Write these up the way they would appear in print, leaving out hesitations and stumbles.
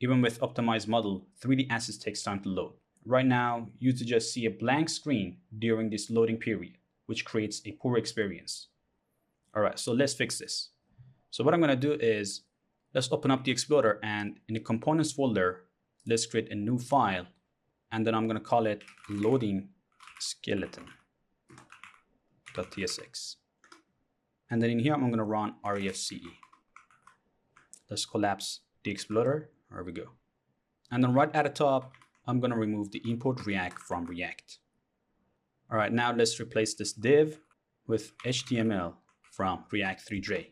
even with optimized model, 3D assets takes time to load. Right now, users just see a blank screen during this loading period, which creates a poor experience. All right, so let's fix this. So what I'm gonna do is, let's open up the Explorer, and in the components folder, let's create a new file, and then I'm gonna call it LoadingSkeleton.tsx. And then in here, I'm gonna run refce. Let's collapse the Explorer. There we go. And then right at the top, I'm gonna remove the import React from React. All right, now let's replace this div with HTML from React 3 Drei.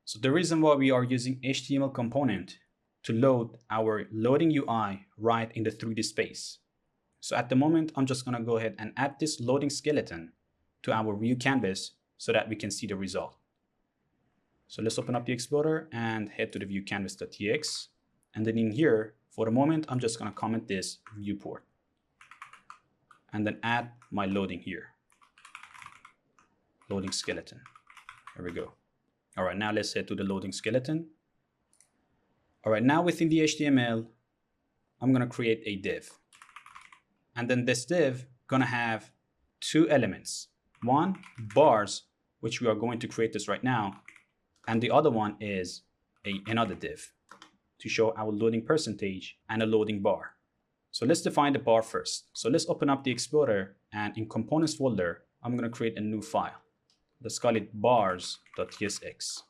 So the reason why we are using HTML component to load our loading UI right in the 3D space. So at the moment, I'm just gonna go ahead and add this loading skeleton to our view canvas so that we can see the result. So let's open up the Explorer and head to the view canvas.tx. And then in here, for the moment, I'm just gonna comment this viewport and then add my loading here. Loading skeleton. There we go. All right, now let's head to the loading skeleton. All right, now within the HTML, I'm gonna create a div. And then this div gonna have two elements. One, bars, which we are going to create this right now. And the other one is another div to show our loading percentage and a loading bar. So let's define the bar first. So let's open up the Explorer, and in components folder, I'm gonna create a new file. Let's call it bars.tsx.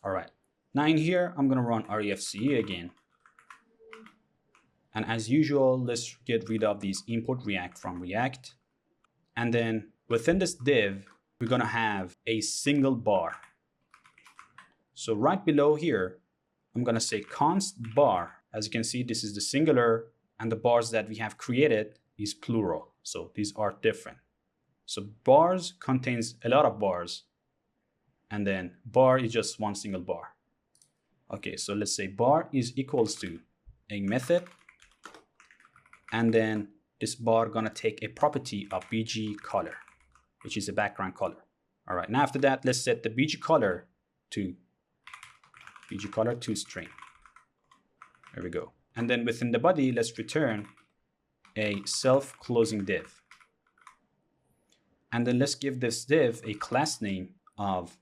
All right, now in here, I'm gonna run refce again. And as usual, let's get rid of these import React from React. And then within this div, we're gonna have a single bar. So right below here, I'm gonna say const bar. As you can see, this is the singular, and the bars that we have created is plural. So these are different. So bars contains a lot of bars, and then bar is just one single bar. Okay, so let's say bar is equals to a method, and then this bar gonna take a property of bg color, which is a background color. All right, now after that, let's set the bg color to string. There we go. And then within the body, let's return a self-closing div. And then let's give this div a class name of,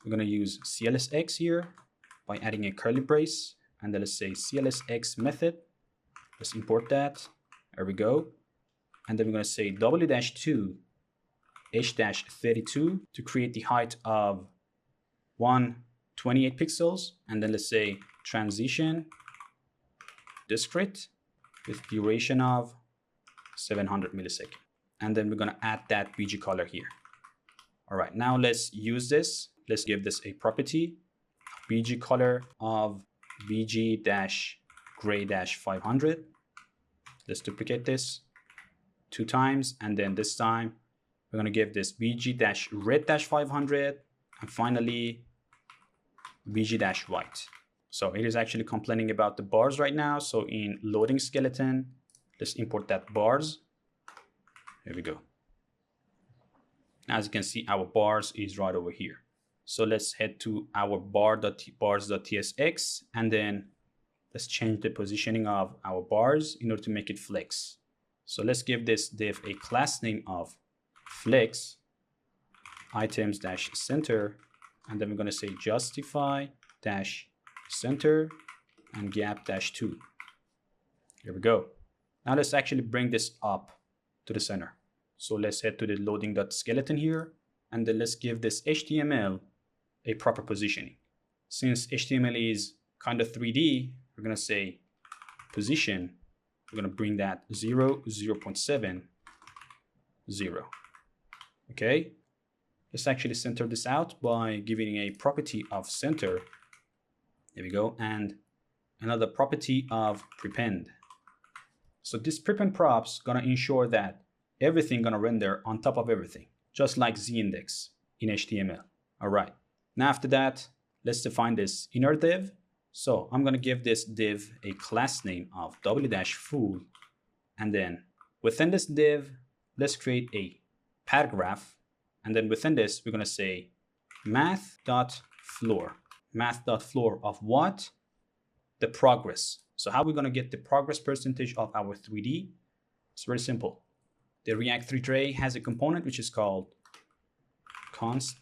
we're gonna use CLSX here by adding a curly brace. And then let's say CLSX method. Let's import that. There we go. And then we're gonna say w-2 h-32 to create the height of 128 pixels. And then let's say transition discrete with duration of 700 milliseconds. And then we're gonna add that bg color here. All right, now let's use this. Let's give this a property, bg color of bg-gray-500. Let's duplicate this 2 times, and then this time we're gonna give this bg-red-500, and finally bg-white. So it is actually complaining about the bars right now. So in loading skeleton, let's import that bars. Here we go. As you can see, our bars is right over here. So let's head to our bars.tsx, and then let's change the positioning of our bars in order to make it flex. So let's give this div a class name of flex items-center, and then we're going to say justify-center and gap-2. Here we go. Now let's actually bring this up to the center. So let's head to the loading.skeleton here, and then let's give this HTML a proper positioning. Since HTML is kind of 3D, we're gonna say position. We're gonna bring that 0, 0.7, 0. Okay. Let's actually center this out by giving a property of center. There we go. And another property of prepend. So this prepend props gonna ensure that everything gonna render on top of everything, just like z-index in HTML. All right. Now after that, let's define this inner div. So I'm gonna give this div a class name of w-full, and then within this div, let's create a paragraph, and then within this, we're gonna say math.floor. Math.floor of what? the progress. So how are we going to get the progress percentage of our 3D? It's very simple. The React 3 Drei has a component which is called const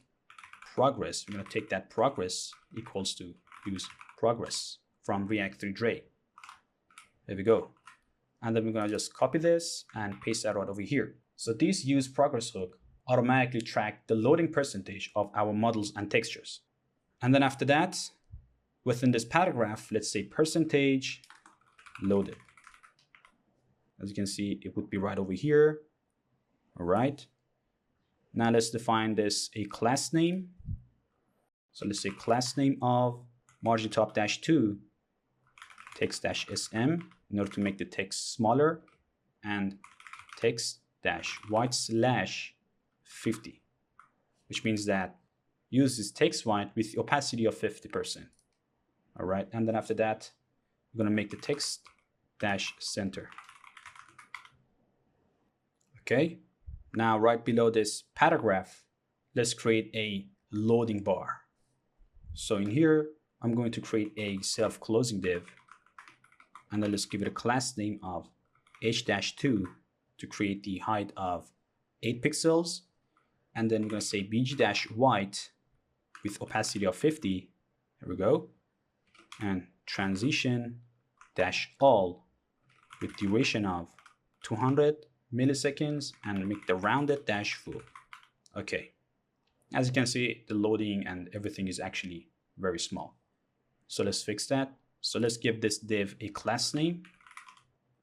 progress. We're going to take that progress equals to useProgress from React 3 Drei. There we go. And then we're going to just copy this and paste that right over here. So this useProgress hook automatically track the loading percentage of our models and textures. And then after that, within this paragraph, let's say percentage loaded. As you can see, it would be right over here. All right. Now let's define this a class name. So let's say class name of margin top -2 text-sm in order to make the text smaller, and text-white/50, which means that use this text white with the opacity of 50%. All right. And then after that, we're going to make the text-center. Okay. Now, right below this paragraph, let's create a loading bar. So in here, I'm going to create a self-closing div, and then let's give it a class name of h-2 to create the height of 8 pixels. And then we're going to say bg-white with opacity of 50. There we go. And transition-all with duration of 200 milliseconds, and make the rounded dash full. Okay. As you can see, the loading and everything is actually very small. So let's fix that. So let's give this div a class name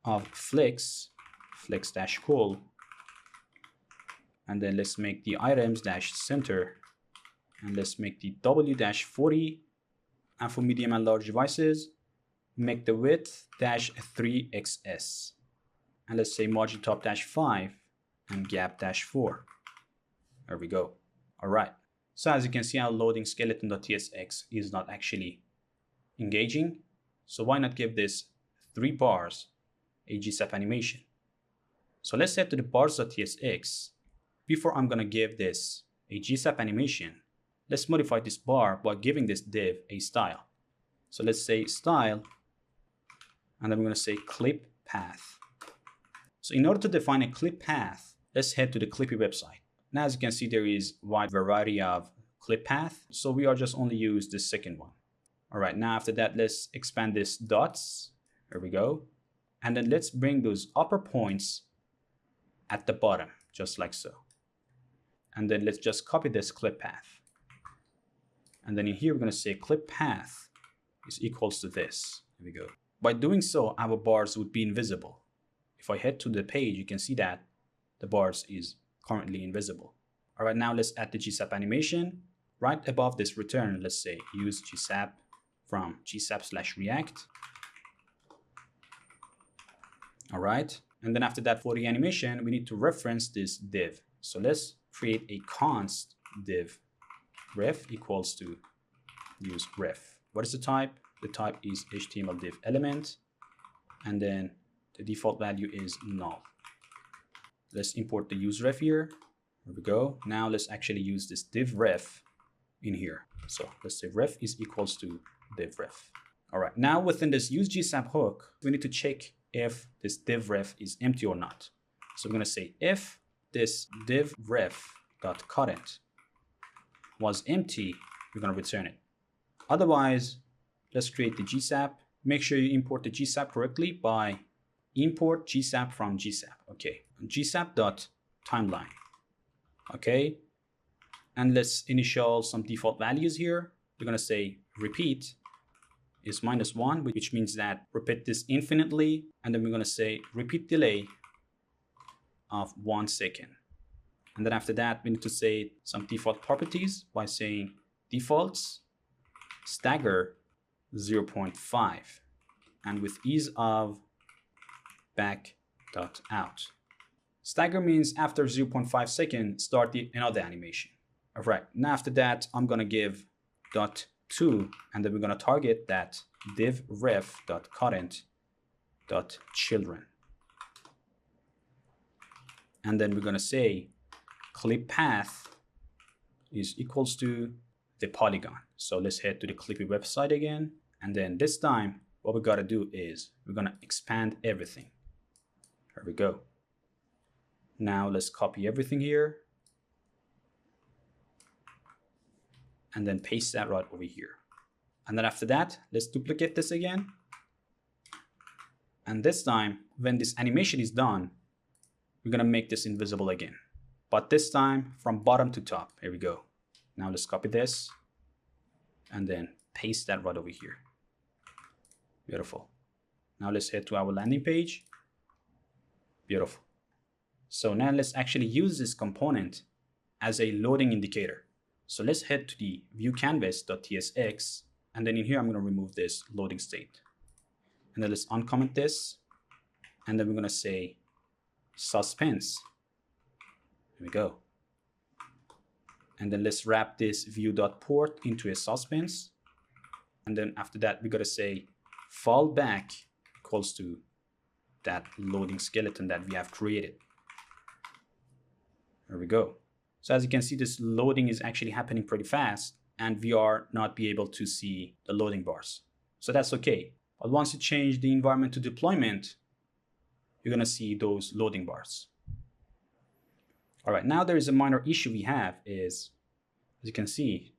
of flex-cool. And then let's make the items-center. And let's make the w-40. And for medium and large devices, make the width -3xs. And let's say margin top -5 and gap -4. There we go. All right. So as you can see, our LoadingSkeleton.tsx is not actually engaging. So why not give this 3 bars a Gsap animation? So let's head to the bars.tsx. Before I'm going to give this a Gsap animation, let's modify this bar by giving this div a style. So let's say style, and then we're going to say clip path. So in order to define a clip path, let's head to the Clippy website. Now, as you can see, there is a wide variety of clip path. So we are just only use the second one. All right. Now, after that, let's expand this dots. There we go. And then let's bring those upper points at the bottom, just like so. And then let's just copy this clip path. And then in here, we're going to say clip path is equals to this. There we go. By doing so, our bars would be invisible. If I head to the page, you can see that the bars is currently invisible. All right, now let's add the Gsap animation. Right above this return, let's say use Gsap from gsap/react. All right, and then after that, for the animation, we need to reference this div. So let's create a const div ref equals to useRef. What is the type? The type is HTML div element, and then the default value is null. Let's import the useRef here. There we go. Now let's actually use this div ref in here. So let's say ref is equals to div ref. All right. Now within this use Gsap hook, we need to check if this div ref is empty or not. So we're going to say if this div ref.current was empty, we're going to return it. Otherwise, let's create the Gsap. Make sure you import the Gsap correctly by import Gsap from Gsap. Okay, gsap.timeline. Okay, and let's initial some default values here. We're going to say repeat is -1, which means that repeat this infinitely. And then we're going to say repeat delay of 1 second. And then after that, we need to say some default properties by saying defaults stagger 0.5 and with ease of back.out. Stagger means after 0.5 seconds, start another animation. All right, now after that, I'm going to give .to, and then we're going to target that div ref.current.children. And then we're going to say clip path is equals to the polygon. So let's head to the Clippy website again. And then this time, what we got to do is we're going to expand everything. There we go. Now let's copy everything here and then paste that right over here. And then after that, let's duplicate this again. And this time, when this animation is done, we're going to make this invisible again. But this time from bottom to top. Here we go. Now let's copy this and then paste that right over here. Beautiful. Now let's head to our landing page. Beautiful. So now let's actually use this component as a loading indicator. So let's head to the viewCanvas.tsx, and then in here I'm going to remove this loading state. And then let's uncomment this, and then we're going to say suspense. Here we go. And then let's wrap this view.port into a suspense. And then after that, we got to say fallback equals to that loading skeleton that we have created. There we go. So as you can see, this loading is actually happening pretty fast, and we are not be able to see the loading bars. So that's okay. But once you change the environment to deployment, you're going to see those loading bars. All right, now there is a minor issue we have is, as you can see,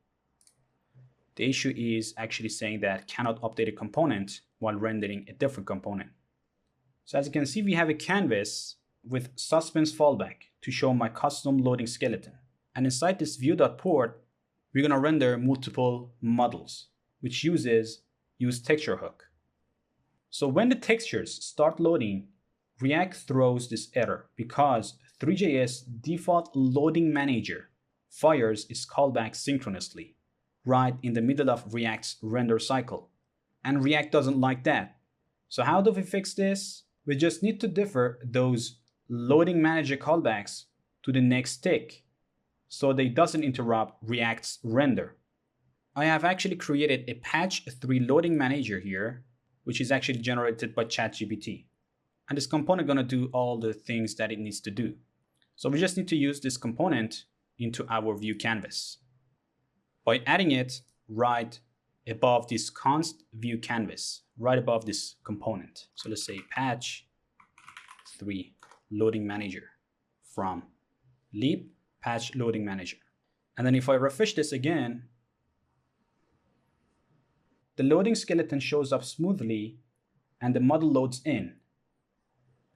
the issue is actually saying that cannot update a component while rendering a different component. So as you can see, we have a canvas with suspense fallback to show my custom loading skeleton. And inside this view.port, we're going to render multiple models, which use texture hook. So when the textures start loading, React throws this error because Threejs default loading manager fires its callback synchronously right in the middle of React's render cycle. And React doesn't like that. So how do we fix this? We just need to defer those loading manager callbacks to the next tick so they doesn't interrupt React's render. I have actually created a patch 3 loading manager here, which is actually generated by ChatGPT. And this component gonna do all the things that it needs to do. So we just need to use this component into our view canvas by adding it right above this const view canvas, right above this component. So let's say patch 3 loading manager from leap patch loading manager. And then if I refresh this again, the loading skeleton shows up smoothly and the model loads in.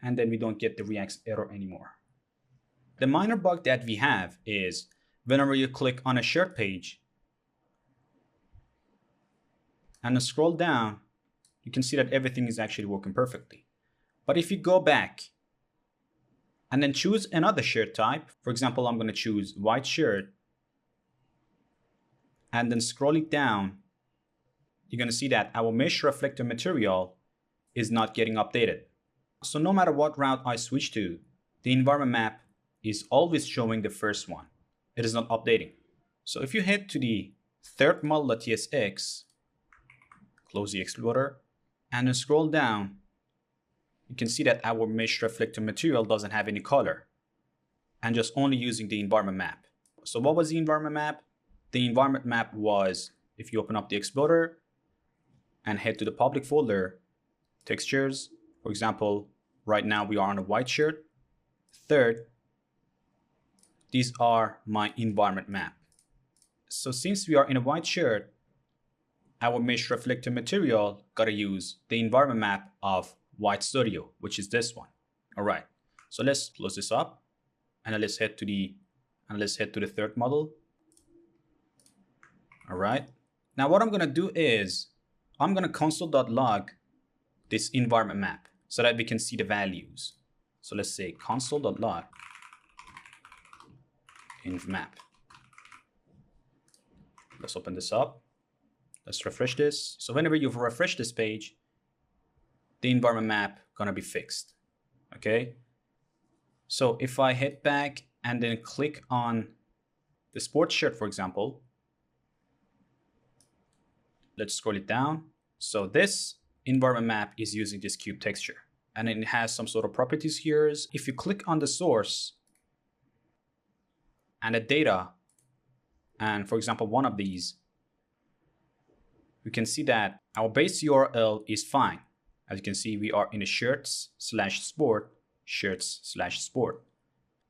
And then we don't get the React's error anymore. The minor bug that we have is whenever you click on a shirt page and scroll down, you can see that everything is actually working perfectly. But if you go back and then choose another shirt type, for example, I'm going to choose white shirt, and then scroll it down, you're going to see that our mesh reflector material is not getting updated. So no matter what route I switch to, the environment map is always showing the first one. It is not updating. So if you head to the third model.tsx, close the explorer, and then scroll down, you can see that our mesh reflector material doesn't have any color and just only using the environment map. So what was the environment map? The environment map was, if you open up the explorer and head to the public folder, textures, for example, right now we are on a white shirt. Third, these are my environment map. So since we are in a white shirt, our mesh reflector material gotta use the environment map of White Studio, which is this one. All right, so let's close this up and let's head to the third model. All right, now what I'm gonna do is I'm gonna console.log this environment map so that we can see the values. So let's say console.log env map. Let's open this up. Let's refresh this. So whenever you've refreshed this page, the environment map gonna be fixed. Okay. So if I head back and then click on the sports shirt, for example, let's scroll it down. So this environment map is using this cube texture and it has some sort of properties here. If you click on the source and the data, and for example, one of these, we can see that our base URL is fine. As you can see, we are in a shirts/sport, shirts/sport.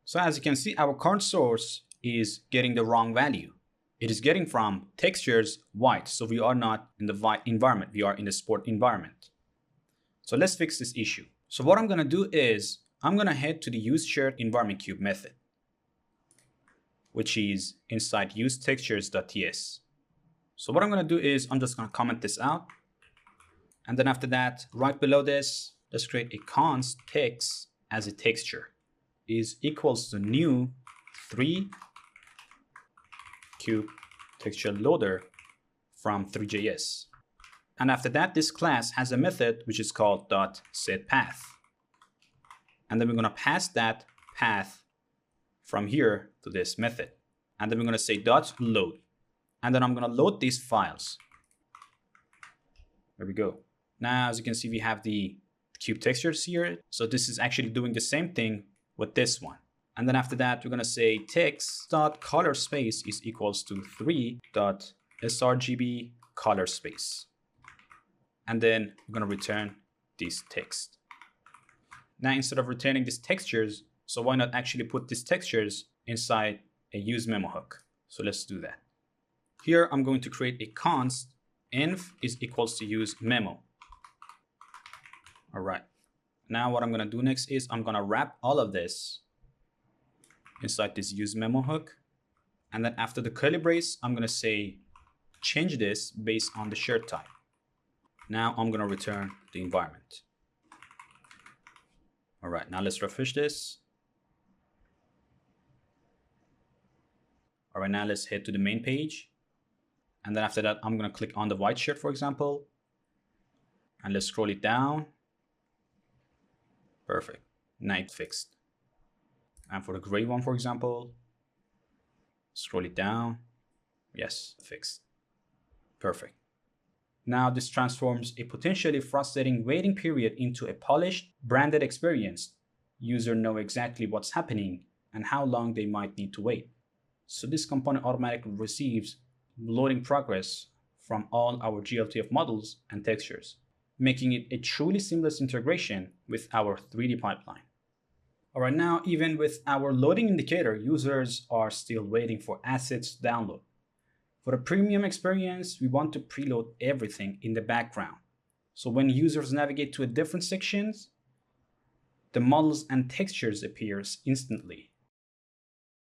So as you can see, our current source is getting the wrong value. It is getting from textures white. So we are not in the white environment. We are in the sport environment. So let's fix this issue. So what I'm going to do is I'm going to head to the useShirt_environmentCube method, which is inside useTextures.ts. So what I'm going to do is I'm just going to comment this out. And then after that, right below this, let's create a const text as a texture is equals to new 3 cube texture loader from Threejs. And after that, this class has a method which is called .setPath. And then we're going to pass that path from here to this method. And then we're going to say .load. And then I'm going to load these files. There we go. Now, as you can see, we have the cube textures here. So this is actually doing the same thing with this one. And then after that, we're going to say text.color_space is equals to 3.srgb color_space. And then we're going to return this text. Now, instead of returning these textures, so why not actually put these textures inside a use memo hook? So let's do that. Here, I'm going to create a const env is equals to use memo. All right. Now what I'm going to do next is I'm going to wrap all of this inside this use memo hook. And then after the curly brace, I'm going to say change this based on the shirt type. Now I'm going to return the environment. All right, now let's refresh this. All right, now let's head to the main page. And then after that, I'm going to click on the white shirt, for example. And let's scroll it down. Perfect. Now it's fixed. And for the gray one, for example, scroll it down. Yes, fixed. Perfect. Now this transforms a potentially frustrating waiting period into a polished, branded experience. Users know exactly what's happening and how long they might need to wait. So this component automatically receives loading progress from all our GLTF models and textures, making it a truly seamless integration with our 3D pipeline. All right, now even with our loading indicator, users are still waiting for assets to download. For a premium experience, we want to preload everything in the background. So when users navigate to a different sections, the models and textures appears instantly.